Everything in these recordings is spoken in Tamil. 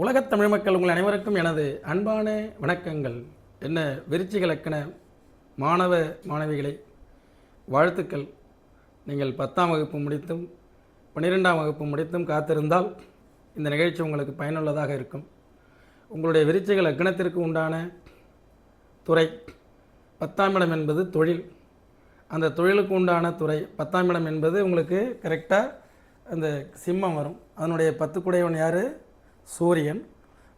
உலகத் தமிழ் மக்கள் உங்கள் அனைவருக்கும் எனது அன்பான வணக்கங்கள். என்ன விருச்சிக லக்கண மாணவ மாணவிகளை வாழ்த்துக்கள். நீங்கள் 10ஆம் வகுப்பு முடித்தும் 12ஆம் வகுப்பு முடித்தும் காத்திருந்தால் இந்த நிகழ்ச்சி உங்களுக்கு பயனுள்ளதாக இருக்கும். உங்களுடைய விருச்சிக லக்கணத்திற்கு உண்டான துறை 10ஆம் இடம் என்பது தொழில். அந்த தொழிலுக்கு உண்டான துறை 10ஆம் இடம் என்பது உங்களுக்கு கரெக்டாக அந்த சிம்மம் வரும். அதனுடைய 10 கூடையவன் யார்? சூரியன்.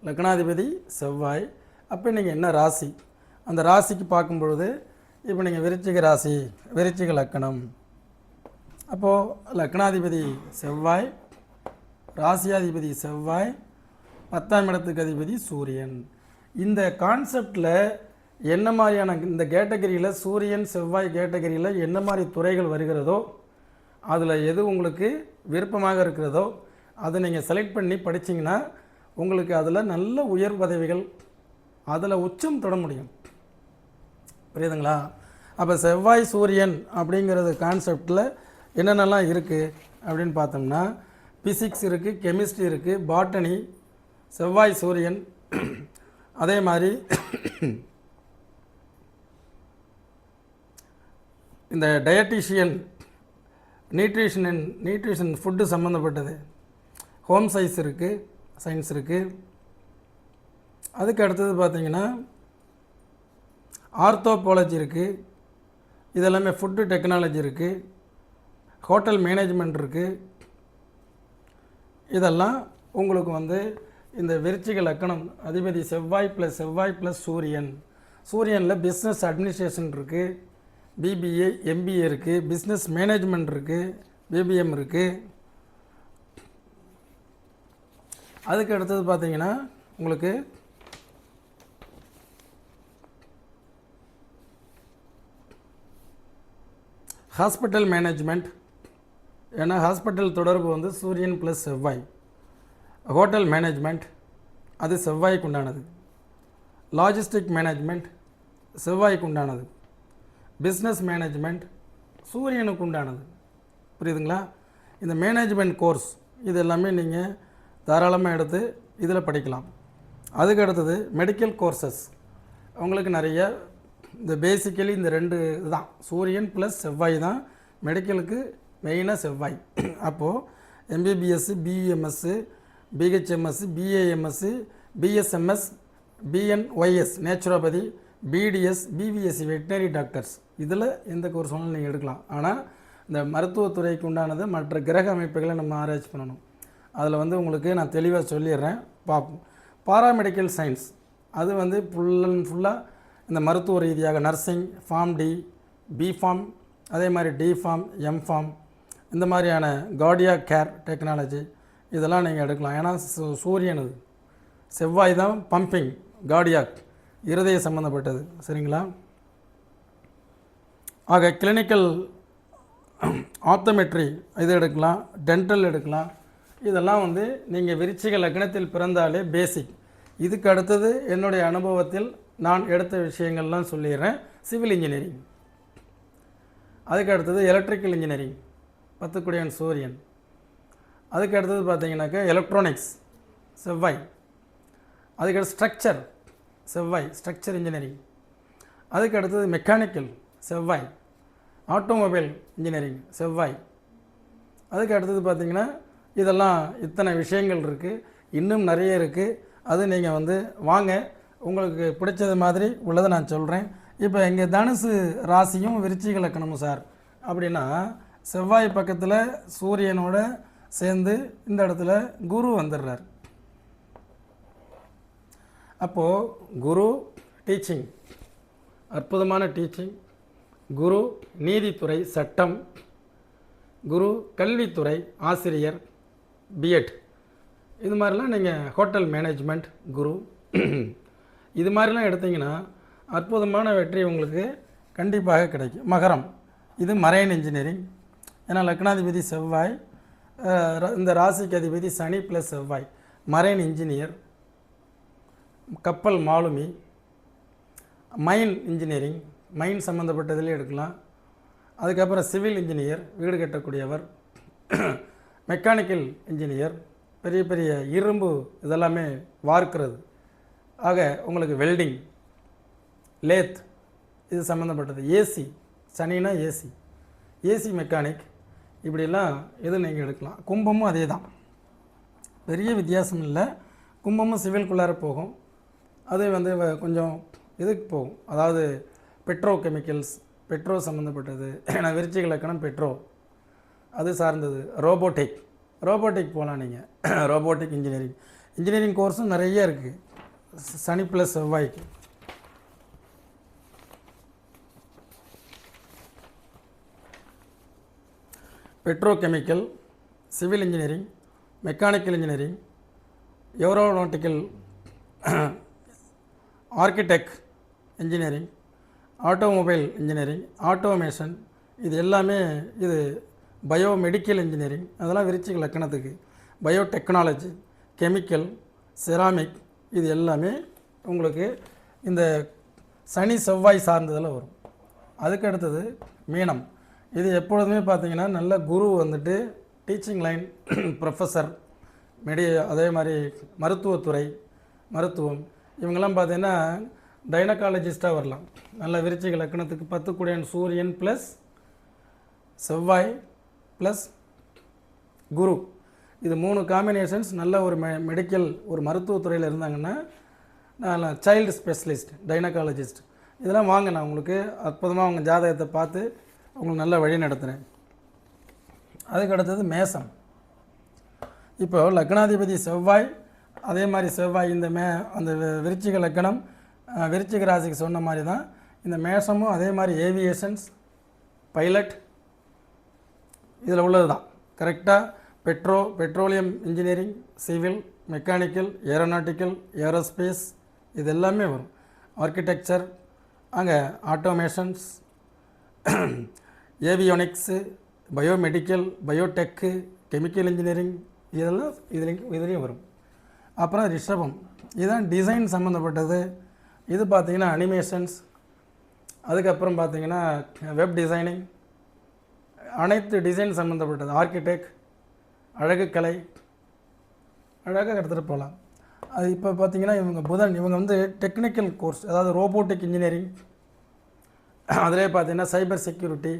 லக்னாதிபதி செவ்வாய். அப்போ நீங்கள் என்ன ராசி, அந்த ராசிக்கு பார்க்கும் பொழுது இப்போ நீங்கள் விருச்சிக ராசி, விருச்சிக லக்கணம். அப்போது லக்னாதிபதி செவ்வாய், ராசியாதிபதி செவ்வாய், 10ஆம் இடத்துக்கு அதிபதி சூரியன். இந்த கான்செப்டில் என்ன மாதிரியான இந்த கேட்டகரியில் சூரியன் செவ்வாய் கேட்டகரியில் என்ன மாதிரி துறைகள் வருகிறதோ அதில் எது உங்களுக்கு விருப்பமாக இருக்கிறதோ அதை நீங்கள் செலக்ட் பண்ணி படிச்சிங்கன்னா உங்களுக்கு அதில் நல்ல உயர் பதவிகள், அதில் உச்சம் தொட முடியும். புரியுதுங்களா? அப்போ செவ்வாய் சூரியன் அப்படிங்கிறது கான்செப்டில் என்னென்னலாம் இருக்குது அப்படின்னு பார்த்தோம்னா ஃபிசிக்ஸ் இருக்குது, கெமிஸ்ட்ரி இருக்குது, பாட்டனி, செவ்வாய் சூரியன். அதே மாதிரி இந்த டயட்டீஷியன், நியூட்ரிஷன் ஃபுட்டு சம்மந்தப்பட்டது, ஹோம் சயின்ஸ் இருக்குது. அதுக்கு அடுத்தது பார்த்திங்கன்னா ஆர்த்தோபாலஜி இருக்குது. இதெல்லாமே ஃபுட்டு டெக்னாலஜி இருக்குது. ஹோட்டல் மேனேஜ்மெண்ட் இருக்குது. இதெல்லாம் உங்களுக்கு இந்த விருச்சிக லக்கணம் அதிபதி செவ்வாய் ப்ளஸ் சூரியனில் பிஸ்னஸ் அட்மினிஸ்ட்ரேஷன் இருக்குது, பிபிஏ எம்பிஏ இருக்குது, பிஸ்னஸ் மேனேஜ்மெண்ட் இருக்குது, பிபிஎம் இருக்குது. அதுக்கு அடுத்தது பார்த்தீங்கன்னா உங்களுக்கு ஹாஸ்பிட்டல் மேனேஜ்மெண்ட். ஏன்னா ஹாஸ்பிட்டல் தொடர்பு சூரியன் ப்ளஸ் செவ்வாய். ஹோட்டல் மேனேஜ்மெண்ட் அது செவ்வாய்க்கு உண்டானது. லாஜிஸ்டிக் மேனேஜ்மெண்ட் செவ்வாய்க்கு உண்டானது. பிஸ்னஸ் மேனேஜ்மெண்ட் சூரியனுக்கு உண்டானது. புரியுதுங்களா? இந்த மேனேஜ்மெண்ட் கோர்ஸ் இது எல்லாமே நீங்கள் தாராளமாக எடுத்து இதில் படிக்கலாம். அதுக்கு அடுத்தது மெடிக்கல் கோர்சஸ். உங்களுக்கு நிறைய இந்த பேசிக்கலி இந்த 2 இதுதான், சூரியன் ப்ளஸ் செவ்வாய் தான் மெடிக்கலுக்கு மெயினாக செவ்வாய். அப்போது MBBS, BEMS, BHMS, BAMS, BSMS, BNYS naturopathy, BDS, BVSc veterinary doctors, இதில் எந்த கோர்ஸ் வேணாலும் நீங்கள் எடுக்கலாம். ஆனால் இந்த மருத்துவத்துறைக்கு உண்டானது மற்ற கிரக அமைப்புகளை நம்ம ஆராய்ச்சி பண்ணணும். அதில் உங்களுக்கு நான் தெளிவாக சொல்லிடுறேன், பார்ப்போம். பாராமெடிக்கல் சயின்ஸ் அது ஃபுல் அண்ட் ஃபுல்லாக இந்த மருத்துவ ரீதியாக nursing, pharm D, B pharm, அதே மாதிரி டி ஃபார்ம், எம் ஃபார்ம், இந்த மாதிரியான கார்டியாக் கேர் டெக்னாலஜி இதெல்லாம் நீங்கள் எடுக்கலாம். ஏன்னா சூரியன் செவ்வாய் தான் பம்பிங், கார்டியாக் இருதய சம்மந்தப்பட்டது. சரிங்களா? ஆக கிளினிக்கல் ஆப்டோமெட்ரி இது எடுக்கலாம், டென்டல் எடுக்கலாம். இதெல்லாம் நீங்கள் விருச்சிக லக்னத்தில் பிறந்தாலே பேசிக். இதுக்கு அடுத்தது என்னுடைய அனுபவத்தில் நான் எடுத்த விஷயங்கள்லாம் சொல்லிடுறேன். சிவில் இன்ஜினியரிங், அதுக்கு அடுத்தது எலக்ட்ரிக்கல் இன்ஜினியரிங் 10 கூடையவன் சூரியன். அதுக்கு அடுத்தது பார்த்தீங்கன்னாக்கா எலக்ட்ரானிக்ஸ் செவ்வாய். அதுக்கடுத்து ஸ்ட்ரக்சர் செவ்வாய், ஸ்ட்ரக்சர் இன்ஜினியரிங். அதுக்கு அடுத்தது மெக்கானிக்கல் செவ்வாய். ஆட்டோமொபைல் இன்ஜினியரிங் செவ்வாய். அதுக்கு அடுத்தது பார்த்திங்கன்னா இதெல்லாம் இத்தனை விஷயங்கள் இருக்குது, இன்னும் நிறைய இருக்குது. அது நீங்கள் வாங்க, உங்களுக்கு பிடிச்சது மாதிரி உள்ளதை நான் சொல்கிறேன். இப்போ எங்கள் தனுசு ராசியும் விருச்சிக லக்கணமும் சார் அப்படின்னா செவ்வாய் பக்கத்தில் சூரியனோட சேர்ந்து இந்த இடத்துல குரு வந்துடுறார். அப்போது குரு டீச்சிங், அற்புதமான டீச்சிங். குரு நீதித்துறை, சட்டம். குரு கல்வித்துறை, ஆசிரியர், பிஎட். இது மாதிரிலாம் நீங்கள் ஹோட்டல் மேனேஜ்மெண்ட் குரு இது மாதிரிலாம் எடுத்திங்கன்னா அற்புதமான வெற்றி உங்களுக்கு கண்டிப்பாக கிடைக்கும். மகரம் இது மரைன் இன்ஜினியரிங். ஏன்னா லக்னாதிபதி செவ்வாய், இந்த ராசிக்கு அதிபதி சனி ப்ளஸ் செவ்வாய். மரைன் இன்ஜினியர், கப்பல் மாலுமி. மைன் இன்ஜினியரிங், மைன் சம்மந்தப்பட்டதிலே எடுக்கலாம். அதுக்கப்புறம் சிவில் இன்ஜினியர், வீடு கட்டக்கூடியவர். மெக்கானிக்கல் இன்ஜினியர், பெரிய பெரிய இரும்பு இதெல்லாமே வார்க்கிறது. ஆக உங்களுக்கு வெல்டிங், லேத் இது சம்மந்தப்பட்டது. ஏசி, சனினா ஏசி, ஏசி மெக்கானிக், இப்படிலாம் இது நீங்கள் எடுக்கலாம். கும்பமும் அதே தான், பெரிய வித்தியாசம் இல்லை. கும்பமும் சிவில்குள்ளார போகும். அது வந்து கொஞ்சம் இதுக்கு போகும், அதாவது பெட்ரோ கெமிக்கல்ஸ், பெட்ரோ சம்மந்தப்பட்டது. ஏன்னா விருச்சிக லக்கணம் பெட்ரோ அது சார்ந்தது. ரோபோட்டிக் போகலாம் நீங்கள். ரோபோட்டிக் இன்ஜினியரிங் கோர்ஸும் நிறைய இருக்குது சனி ப்ளஸ் செவ்வாய்க்கு. Pedro chemical, civil engineering, mechanical engineering, aeronautical, architect engineering, automobile engineering, automation, இது எல்லாமே இது பயோமெடிக்கல் இன்ஜினியரிங், அதெல்லாம் விருச்சிக லக்கணத்துக்கு. பயோடெக்னாலஜி, கெமிக்கல், செராமிக், இது எல்லாமே உங்களுக்கு இந்த சனி செவ்வாய் சார்ந்ததில் வரும். அதுக்கு அடுத்தது மீனம். இது எப்பொழுதுமே பார்த்திங்கன்னா நல்ல குரு வந்துட்டு டீச்சிங் லைன், ப்ரொஃபஸர், அதே மாதிரி மருத்துவத்துறை, மருத்துவம், இவங்கெல்லாம் பார்த்திங்கன்னா டைனகாலஜிஸ்ட்டாக வரலாம். நல்ல விருச்சிக லக்கணத்துக்கு 10 கூடியன் சூரியன் ப்ளஸ் செவ்வாய் ப்ளஸ் குரு, இது 3 காம்பினேஷன்ஸ் நல்ல ஒரு மெடிக்கல் ஒரு மருத்துவத்துறையில் இருந்தாங்கன்னா நான் சைல்டு ஸ்பெஷலிஸ்ட், டைனகாலஜிஸ்ட், இதெல்லாம் வாங்க. நான் உங்களுக்கு அற்புதமாக உங்கள் ஜாதகத்தை பார்த்து உங்களுக்கு நல்ல வழி நடத்துகிறேன். அதுக்கு அடுத்தது மேசம். இப்போ லக்னாதிபதி செவ்வாய், அதே மாதிரி செவ்வாய் இந்த அந்த விருச்சிக லக்கணம் விருச்சிக ராசிக்கு சொன்ன மாதிரி தான் இந்த மேசமும் அதே மாதிரி ஏவியேஷன்ஸ், பைலட் இதில் உள்ளது தான். கரெக்டாக petroleum engineering, civil, mechanical, aeronautical, aerospace, இது எல்லாமே வரும். ஆர்கிடெக்சர், அங்கே automations, avionics, biomedical, biotech, chemical engineering, இதெல்லாம் இதுலேயும் வரும். அப்புறம் ரிஷபம், இதுதான் டிசைன் சம்மந்தப்பட்டது. இது பார்த்திங்கன்னா அனிமேஷன்ஸ், அதுக்கப்புறம் பார்த்திங்கன்னா வெப் டிசைனிங், அனைத்து டிசைன் சம்மந்தப்பட்டது. ஆர்கிடெக்ட், அழகு கலை, அழகாக எடுத்துகிட்டு போகலாம். அது இப்போ பார்த்திங்கன்னா இவங்க வந்து டெக்னிக்கல் கோர்ஸ், அதாவது ரோபோட்டிக் இன்ஜினியரிங், அதிலே பார்த்திங்கன்னா சைபர் செக்யூரிட்டி,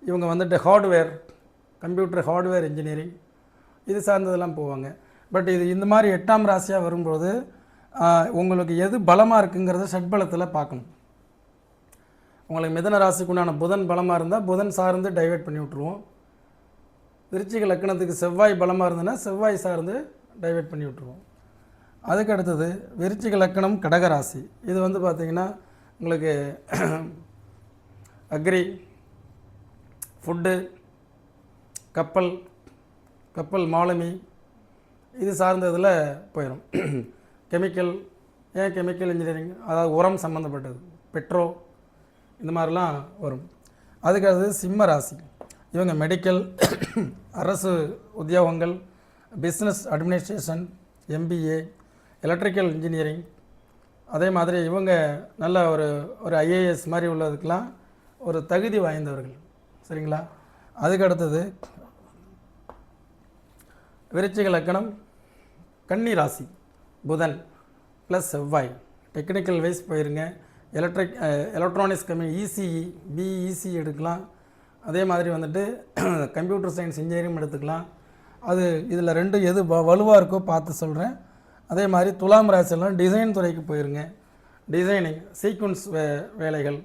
இவங்க வந்துட்டு ஹார்ட்வேர், கம்ப்யூட்டர் ஹார்ட்வேர் இன்ஜினியரிங், இது சார்ந்ததெல்லாம் போவாங்க. பட் இது இந்த மாதிரி 8ஆம் ராசியாக வரும்போது உங்களுக்கு எது பலமாக இருக்குங்கிறத ஷட்பலத்தில் பார்க்கணும். உங்களுக்கு மிதன ராசிக்குண்டான புதன் பலமாக இருந்தால் புதன் சார்ந்து டைவெர்ட் பண்ணி விட்ருவோம். விருச்சிக லக்கணத்துக்கு செவ்வாய் பலமாக இருந்ததுன்னா செவ்வாய் சார்ந்து டைவெர்ட் பண்ணி விட்ருவோம். அதுக்கு அடுத்தது விருச்சிக லக்கணம் கடகராசி. இது வந்து பார்த்திங்கன்னா உங்களுக்கு அக்ரி, ஃபுட்டு, கப்பல் மாலுமி, இது சார்ந்ததில் போயிடும். கெமிக்கல் இன்ஜினியரிங், அதாவது உரம் சம்மந்தப்பட்டது, பெட்ரோ, இந்த மாதிரிலாம் வரும். அதுக்கு அடுத்தது சிம்ம ராசி. இவங்க மெடிக்கல், அரசு உத்தியோகங்கள், business administration, MBA, electrical engineering, அதே மாதிரி இவங்க நல்ல ஒரு IAS மாதிரி உள்ளதுக்கெலாம் ஒரு தகுதி வாய்ந்தவர்கள். சரிங்களா? அதுக்கு அடுத்தது விருச்சிக லக்கணம் கன்னி ராசி. புதன் ப்ளஸ் செவ்வாய், டெக்னிக்கல் வைஸ் போயிருங்க. எலக்ட்ரானிக்ஸ் ECE, BEC எடுக்கலாம். அதே மாதிரி வந்துட்டு கம்ப்யூட்டர் சயின்ஸ் இன்ஜினியரிங் எடுத்துக்கலாம். அது இதில் 2 எது வலுவாக இருக்கோ பார்த்து சொல்கிறேன். அதே மாதிரி துலாம் ராசியெல்லாம் டிசைன் துறைக்கு போயிருங்க. டிசைனிங், சீக்வன்ஸ் வேலைகள்,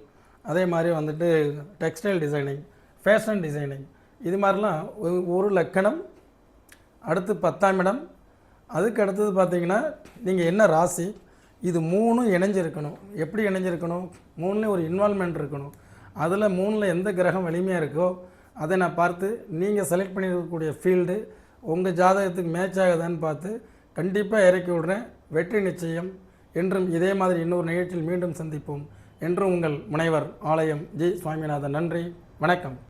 அதே மாதிரி வந்துட்டு டெக்ஸ்டைல் டிசைனிங், ஃபேஷன் டிசைனிங், இது மாதிரிலாம் ஒரு லக்கணம். அடுத்து 10ஆம் இடம். அதுக்கு அடுத்தது பார்த்திங்கன்னா நீங்கள் என்ன ராசி, இது 3 இணைஞ்சிருக்கணும். எப்படி இணைஞ்சிருக்கணும்? 3லேயும் ஒரு இன்வால்மெண்ட் இருக்கணும். அதில் 3ல் எந்த கிரகம் வலிமையாக இருக்கோ அதை நான் பார்த்து நீங்கள் செலக்ட் பண்ணியிருக்கக்கூடிய ஃபீல்டு உங்கள் ஜாதகத்துக்கு மேட்ச் ஆகுதான்னு பார்த்து கண்டிப்பாக இறக்கி விடுறேன். வெற்றி நிச்சயம். என்றும் இதே மாதிரி இன்னொரு நிகழ்ச்சியில் மீண்டும் சந்திப்போம். என்றும் உங்கள் முனைவர் ஆலயம் ஜி. சுவாமிநாதன். நன்றி, வணக்கம்.